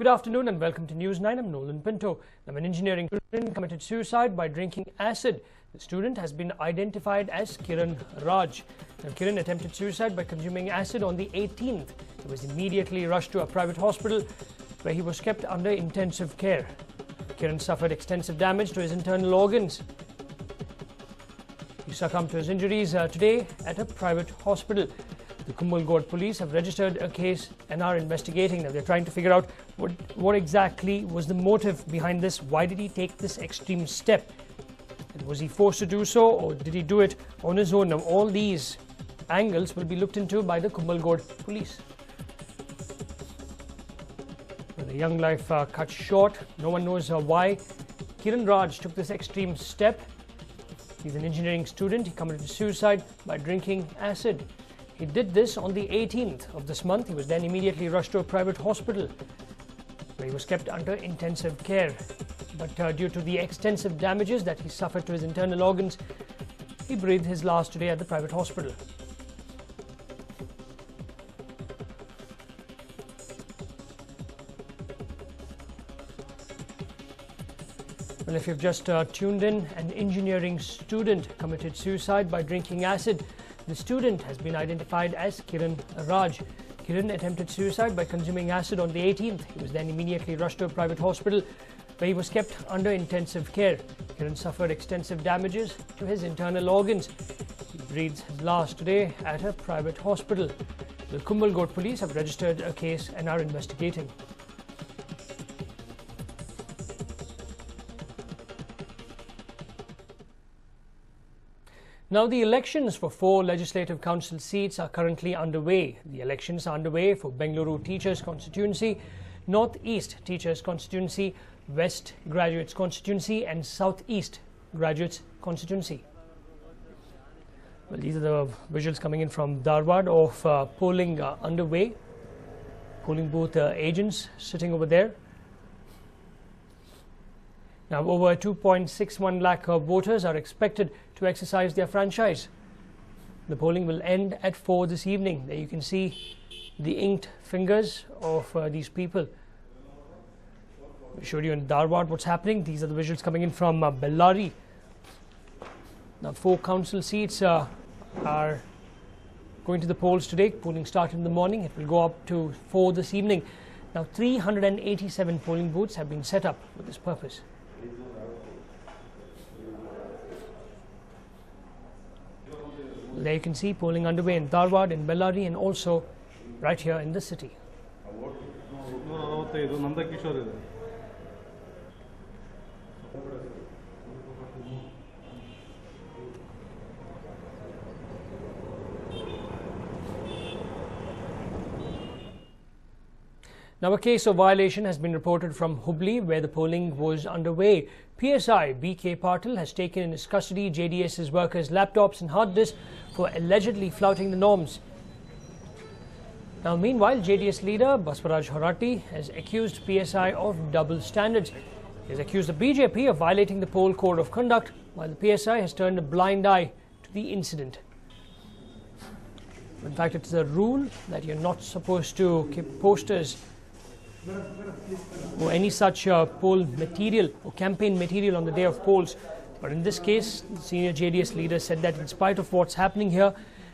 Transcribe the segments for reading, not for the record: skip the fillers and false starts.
Good afternoon and welcome to News9. I'm Nolan Pinto. Now, an engineering student committed suicide by drinking acid. The student has been identified as Kiran Raj. Now, Kiran attempted suicide by consuming acid on the 18th. He was immediately rushed to a private hospital where he was kept under intensive care. Kiran suffered extensive damage to his internal organs. He succumbed to his injuries today at a private hospital. The Kumbhalgod police have registered a case and are investigating. Now they're trying to figure out what exactly was the motive behind this. Why did he take this extreme step? And was he forced to do so, or did he do it on his own? Now all these angles will be looked into by the Kumbhalgod police. With a young life cut short, no one knows why Kiran Raj took this extreme step. He's an engineering student. He committed suicide by drinking acid. He did this on the 18th of this month. He was then immediately rushed to a private hospital where he was kept under intensive care. But due to the extensive damages that he suffered to his internal organs, he breathed his last today at the private hospital. Well, if you've just tuned in, an engineering student committed suicide by drinking acid. The student has been identified as Kiran Raj. Kiran attempted suicide by consuming acid on the 18th. He was then immediately rushed to a private hospital where he was kept under intensive care. Kiran suffered extensive damages to his internal organs. He breathes his last today at a private hospital. The Kumbhalgod police have registered a case and are investigating. Now, the elections for 4 Legislative Council seats are currently underway. The elections are underway for Bengaluru Teachers Constituency, North East Teachers Constituency, West Graduates Constituency and South East Graduates Constituency. Well, these are the visuals coming in from Dharwad of polling underway. Polling booth agents sitting over there. Now, over 2.61 lakh voters are expected to exercise their franchise. The polling will end at 4 this evening. There you can see the inked fingers of these people. We showed you in Dharwad what's happening. These are the visuals coming in from Bellary. Now, 4 council seats are going to the polls today. Polling started in the morning. It will go up to 4 this evening. Now, 387 polling booths have been set up for this purpose. There you can see polling underway in Dharwad, in Bellary and also right here in the city. Now, a case of violation has been reported from Hubli, where the polling was underway. PSI B.K. Patil has taken in his custody JDS's workers' laptops and hard disks for allegedly flouting the norms. Now, meanwhile, JDS leader Baswaraj Horati has accused PSI of double standards. He has accused the BJP of violating the poll code of conduct, while the PSI has turned a blind eye to the incident. In fact, it's a rule that you're not supposed to keep posters or any such poll material or campaign material on the day of polls. But in this case, the senior JDS leader said that in spite of what's happening here,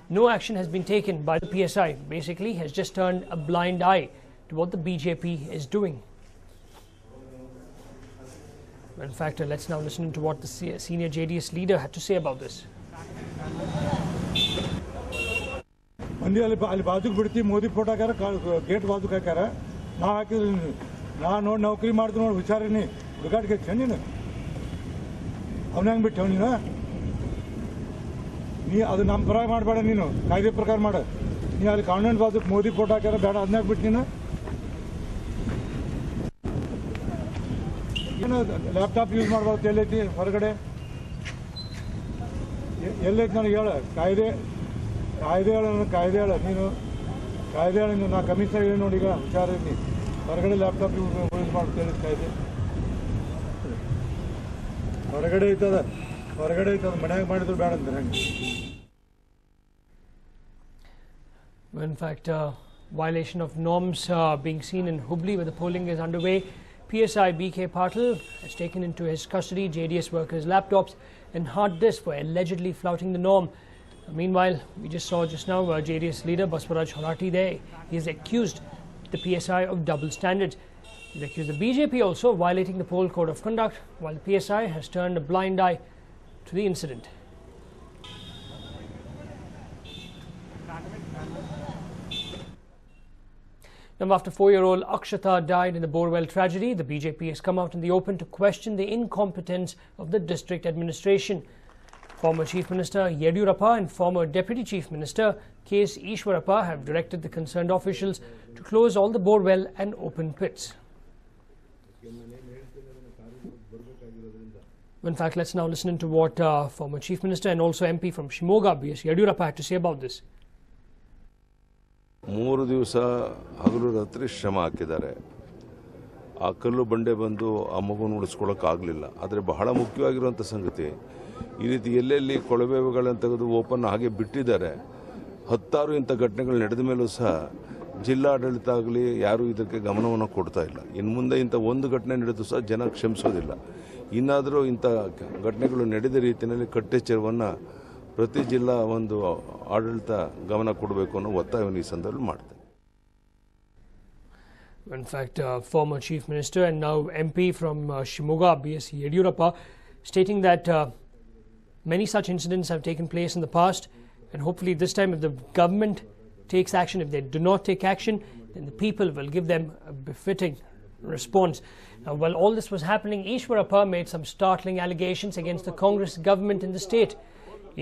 no action has been taken by the PSI. Basically, has just turned a blind eye to what the BJP is doing. In fact, let's now listen to what the senior JDS leader had to say about this. ನಾ ಹಾಕಿದ್ರೆ ನಾ ನೋಡಿ ನೌಕರಿ ಮಾಡ್ದು ನೋಡಿ ಹುಷಾರಿನಿ ದುಗಾಡಿಗೆ ನೀನು ಅವನ ಹೆಂಗೆ ಬಿಟ್ಟು ನೀನು ನೀ ಅದು ನಮ್ಮ ಪರ ಮಾಡಬೇಡ ನೀನು ಕಾಯ್ದೆ ಪ್ರಕಾರ ಮಾಡ ನೀ ಅಲ್ಲಿ ಕಾನ್ವೆಂಟ್ ಬಾಜುಕ್ ಮೋದಿ ಫೋಟೋ ಹಾಕ್ಯಾರ ಬೇಡ ಅದನ್ನ ಬಿಟ್ಟು ನೀನು ಏನು ಲ್ಯಾಪ್ಟಾಪ್ ಯೂಸ್ ಮಾಡ್ಬಾರ್ದು ಎಲ್ಲೈತಿ ಹೊರಗಡೆ ಎಲ್ಲೈತಿ ನನಗೆ ಹೇಳ ಕಾಯ್ದೆ ಹೇಳ ನೀನು ಕಾಯ್ದೆ ಹೇಳಿ ನಾ ಕಮಿಷನರ್ ಹೇಳಿ ನೋಡಿ ಈಗ ಹುಷಾರಿನಿ ಹೊರಗಡೆ ಲ್ಯಾಪ್ಟಾಪ್ ಯೂಸ್ ಮಾಡ್ತೇನೆ ಕಾಯ್ದೆ ಹೊರಗಡೆ ಐತದ ಮನ್ಯಾಗ ಮಾಡಿದ್ರು ಬೇಡ ಅಂತಾರೆ. In fact, violation of norms being seen in Hubli, where the polling is underway. PSI BK Patil has taken into his custody JDS workers' laptops and hard disks for allegedly flouting the norm. Meanwhile, we just saw just now JDS leader Baswaraj Horati there. He has accused the PSI of double standards. He's accused the BJP also of violating the poll code of conduct, while the PSI has turned a blind eye to the incident. Now, after 4-year-old Akshata died in the Borewell tragedy, the BJP has come out in the open to question the incompetence of the district administration. Former Chief Minister Yediyurappa and former Deputy Chief Minister K.S. Ishwarappa have directed the concerned officials to close all the borewell and open pits. In fact, let's now listen to what former Chief Minister and also MP from Shimoga, B.S. Yediyurappa, had to say about this. 3 ದಿವಸ ಹಗಲು ರಾತ್ರಿ ಶ್ರಮ ಹಾಕಿದ್ದಾರೆ. ಆ ಕಲ್ಲು ಬಂಡೆ ಬಂದು ಆ ಮಗುವನ್ನು ಉಳಿಸ್ಕೊಳ್ಳೋಕೆ ಆಗಲಿಲ್ಲ. ಆದರೆ ಬಹಳ ಮುಖ್ಯವಾಗಿರುವಂಥ ಸಂಗತಿ, ಈ ರೀತಿ ಎಲ್ಲೆಲ್ಲಿ ಕೊಳವೆಗಳನ್ನು ತೆಗೆದು ಓಪನ್ ಹಾಗೆ ಬಿಟ್ಟಿದ್ದಾರೆ. 10 ಇಂಥ ಘಟನೆಗಳು ನಡೆದ ಮೇಲೂ ಸಹ ಜಿಲ್ಲಾಡಳಿತ ಆಗಲಿ ಯಾರೂ ಇದಕ್ಕೆ ಗಮನವನ್ನು ಕೊಡ್ತಾ ಇಲ್ಲ. ಇನ್ನು ಮುಂದೆ ಇಂಥ ಒಂದು ಘಟನೆ ನಡೆದು ಸಹ ಜನ ಕ್ಷಮಿಸೋದಿಲ್ಲ. ಇನ್ನಾದರೂ ಇಂಥ ಘಟನೆಗಳು ನಡೆದ ರೀತಿಯಲ್ಲಿ ಕಟ್ಟೆಚ್ಚರವನ್ನು ಪ್ರತಿ ಜಿಲ್ಲಾ ಒಂದು ಆಡಳಿತ ಗಮನ ಕೊಡಬೇಕು ಅನ್ನೋ ಒತ್ತಾಯವನ್ನು ಈ ಸಂದರ್ಭದಲ್ಲಿ ಮಾಡ್ತಾರೆ. In fact, former Chief Minister and now MP from Shimoga, B.S. Yediyurappa, stating that many such incidents have taken place in the past, and hopefully this time if the government takes action, if they do not take action, then the people will give them a befitting response. Now, while all this was happening, Ishwarappa made some startling allegations against the Congress government in the state.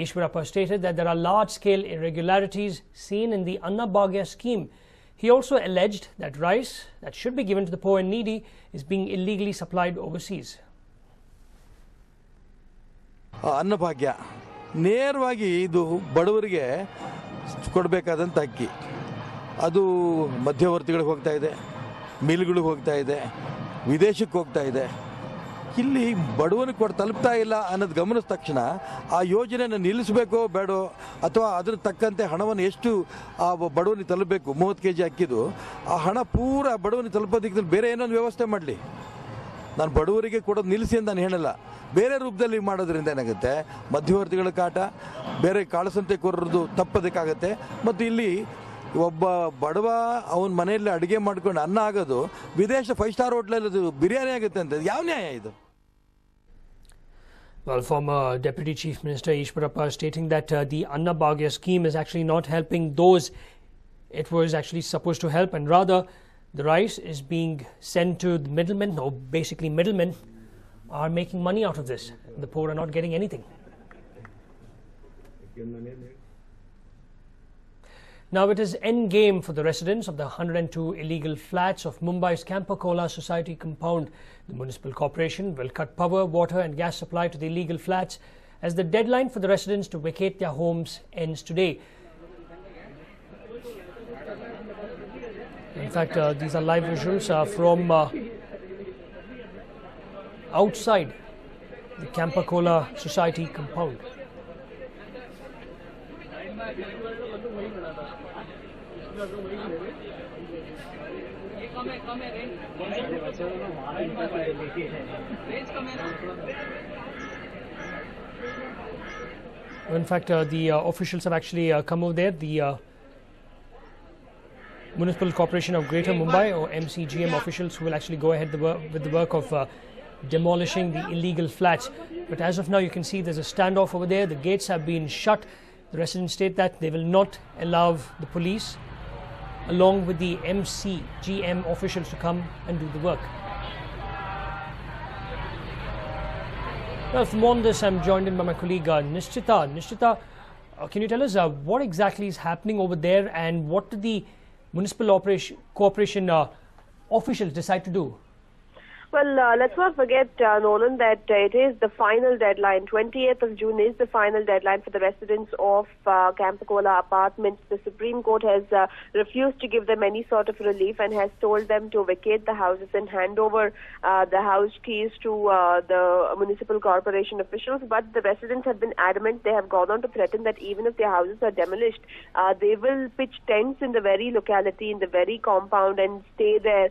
Ishwarappa stated that there are large-scale irregularities seen in the Annabhagya scheme. He also alleged that rice that should be given to the poor and needy is being illegally supplied overseas. Annabhagya ನೇರವಾಗಿ ಇದು ಬಡವರಿಗೆ ಕೊಡಬೇಕಾದಂಥ ಅಕ್ಕಿ, ಅದು ಮಧ್ಯವರ್ತಿಗಳಿಗೆ ಹೋಗ್ತಾ ಇದೆ, ಮಿಲ್ಗಳಿಗೆ ಹೋಗ್ತಾ ಇದೆ, ವಿದೇಶಕ್ಕೆ ಹೋಗ್ತಾ ಇದೆ. ಇಲ್ಲಿ ಬಡವನಿಗೆ ತಲುಪ್ತಾ ಇಲ್ಲ ಅನ್ನೋದು ಗಮನಿಸಿದ ತಕ್ಷಣ ಆ ಯೋಜನೆಯನ್ನು ನಿಲ್ಲಿಸಬೇಕೋ ಬೇಡೋ, ಅಥವಾ ಅದ್ರ ತಕ್ಕಂತೆ ಹಣವನ್ನು ಎಷ್ಟು ಆ ಬಡವನಿಗೆ ತಲುಪಬೇಕು. 30 kg ಅಕ್ಕಿದು ಆ ಹಣ ಪೂರ ಬಡವನಿಗೆ ತಲುಪೋದಕ್ಕೆ ಬೇರೆ ಏನೊಂದು ವ್ಯವಸ್ಥೆ ಮಾಡಲಿ. ನಾನು ಬಡವರಿಗೆ ಕೊಡೋದು ನಿಲ್ಲಿಸಿ ಅಂತ ನಾನು ಹೇಳಲ್ಲ. ಬೇರೆ ರೂಪದಲ್ಲಿ ಮಾಡೋದ್ರಿಂದ ಏನಾಗುತ್ತೆ, ಮಧ್ಯವರ್ತಿಗಳ ಕಾಟ, ಬೇರೆ ಕಾಳಸಂತೆಕೋರರದು ತಪ್ಪೋದಕ್ಕಾಗತ್ತೆ. ಮತ್ತು ಇಲ್ಲಿ ಒಬ್ಬ ಬಡವ ಅವನ ಮನೆಯಲ್ಲಿ ಅಡುಗೆ ಮಾಡ್ಕೊಂಡು ಅನ್ನ ಆಗೋದು ವಿದೇಶ 5-star ಹೋಟ್ಲಲ್ಲಿ ಅದು ಬಿರಿಯಾನಿ ಆಗುತ್ತೆ ಅಂತ ಯಾವ ನ್ಯಾಯ ಇದು? Well, former Deputy Chief Minister Ishwarappa stating that the Annabhagya scheme is actually not helping those it was actually supposed to help, and rather the rice is being sent to the middlemen, or basically middlemen are making money out of this. The poor are not getting anything. Now it is end game for the residents of the 102 illegal flats of Mumbai's Campacola Society compound. The municipal corporation will cut power, water and gas supply to the illegal flats as the deadline for the residents to vacate their homes ends today. In fact, these are live visuals from outside the Campacola Society compound. In fact, the officials have actually come over there. The Municipal Corporation of Greater Mumbai, or MCGM officials, who will actually go ahead with the work of demolishing the illegal flats. But as of now, you can see there's a standoff over there. The gates have been shut. The residents state that they will not allow the police along with the MCGM officials to come and do the work. Well, from all this, I'm joined in by my colleague Nishtita. Nishtita, can you tell us what exactly is happening over there, and what did the Municipal Corporation officials decide to do? Well, let's not forget, Nolan, that it is the final deadline. 20th of June is the final deadline for the residents of Campacola apartments. The Supreme Court has refused to give them any sort of relief and has told them to vacate the houses and hand over the house keys to the municipal corporation officials. But the residents have been adamant. They have gone on to threaten that even if their houses are demolished, they will pitch tents in the very locality, in the very compound, and stay there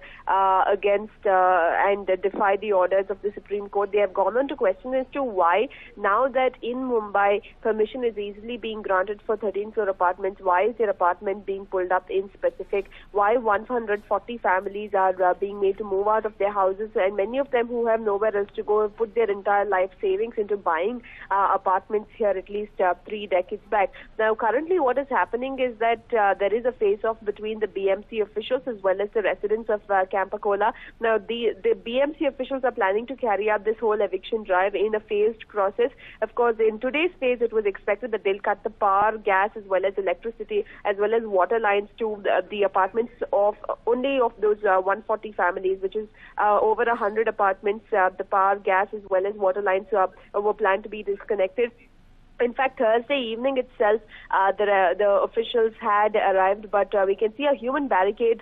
against and defy the orders of the Supreme Court. They have gone on to question as to why, now that in Mumbai permission is easily being granted for 13-floor apartments, why is their apartment being pulled up in specific? Why 140 families are being made to move out of their houses, and many of them who have nowhere else to go have put their entire life savings into buying apartments here at least 3 decades back. Now, currently what is happening is that there is a face-off between the BMC officials as well as the residents of Campacola. Now, the BMC officials are planning to carry out this whole eviction drive in a phased process. Of course, in today's phase, it was expected that they'll cut the power, gas, as well as electricity, as well as water lines to the apartments of only of those 140 families, which is over 100 apartments. The power, gas, as well as water lines were planned to be disconnected. In fact, Thursday evening itself, the officials had arrived, but we can see a human barricade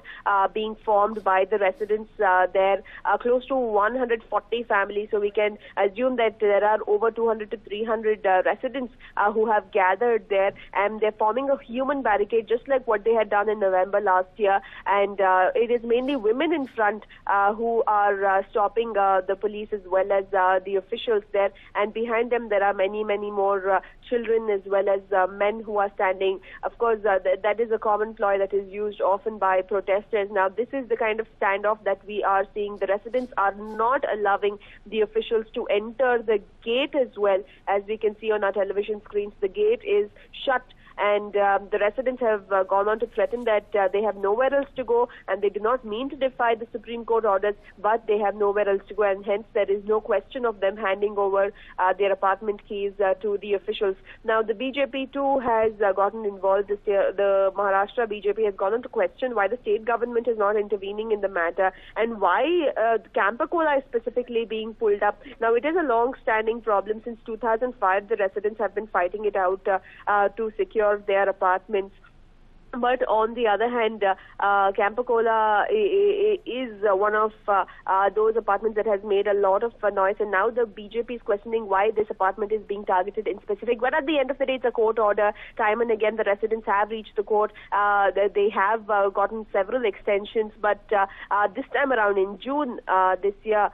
being formed by the residents there, close to 140 families. So we can assume that there are over 200 to 300 residents who have gathered there, and they're forming a human barricade just like what they had done in November last year. And it is mainly women in front who are stopping the police as well as the officials there. And behind them, there are many, many more children as well as men who are standing. Of course, that is a common ploy that is used often by protesters. Now, this is the kind of standoff that we are seeing. The residents are not allowing the officials to enter the gate as well. As we can see on our television screens, the gate is shut. And the residents have gone on to threaten that they have nowhere else to go, and they do not mean to defy the Supreme Court orders, but they have nowhere else to go, and hence there is no question of them handing over their apartment keys to the officials. Now, the BJP too has gotten involved this year. The Maharashtra BJP has gone on to question why the state government is not intervening in the matter, and why Campacola is specifically being pulled up. Now, it is a long-standing problem. Since 2005, the residents have been fighting it out to secure their apartments. But on the other hand, Campacola is one of those apartments that has made a lot of noise, and now the BJP is questioning why this apartment is being targeted in specific. But at the end of the day, it's a court order. Time and again, the residents have reached the court. They have gotten several extensions, but this time around in June this year,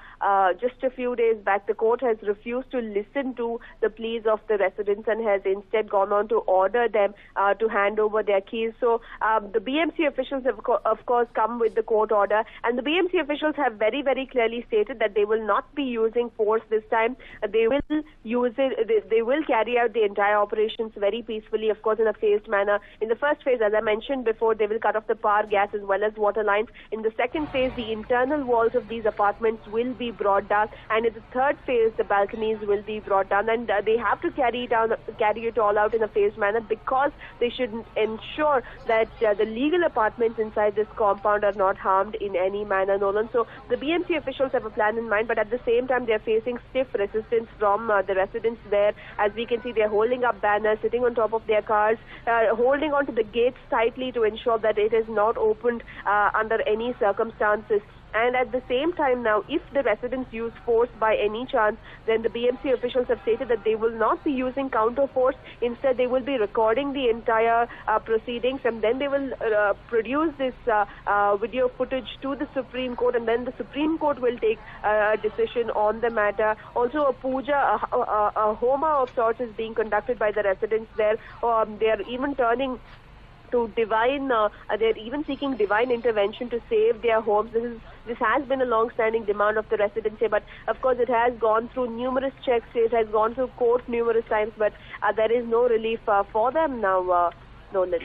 just a few days back, the court has refused to listen to the pleas of the residents and has instead gone on to order them to hand over their keys. So the BMC officials have, of course, come with the court order, and the BMC officials have very, very clearly stated that they will not be using force this time. They will use it. They will carry out the entire operations very peacefully, of course, in a phased manner. In the first phase, as I mentioned before, they will cut off the power, gas, as well as water lines. In the second phase, the internal walls of these apartments will be brought down, and in the third phase, the balconies will be brought down. And they have to carry it all out in a phased manner, because they should ensure that the legal apartments inside this compound are not harmed in any manner, Nolan. So the BMC officials have a plan in mind, but at the same time, they're facing stiff resistance from the residents there. As we can see, they're holding up banners, sitting on top of their cars, holding onto the gates tightly to ensure that it is not opened under any circumstances. And at the same time now, if the residents use force by any chance, then the BMC officials have stated that they will not be using counter force. Instead, they will be recording the entire proceedings, and then they will produce this video footage to the Supreme Court, and then the Supreme Court will take a decision on the matter. Also, a puja, a homa of sorts is being conducted by the residents there. They are even turning to divine, they're even seeking divine intervention to save their homes. This has been a long-standing demand of the residents here, but of course it has gone through numerous checks. It has gone through court numerous times, but there is no relief for them now, Nolan.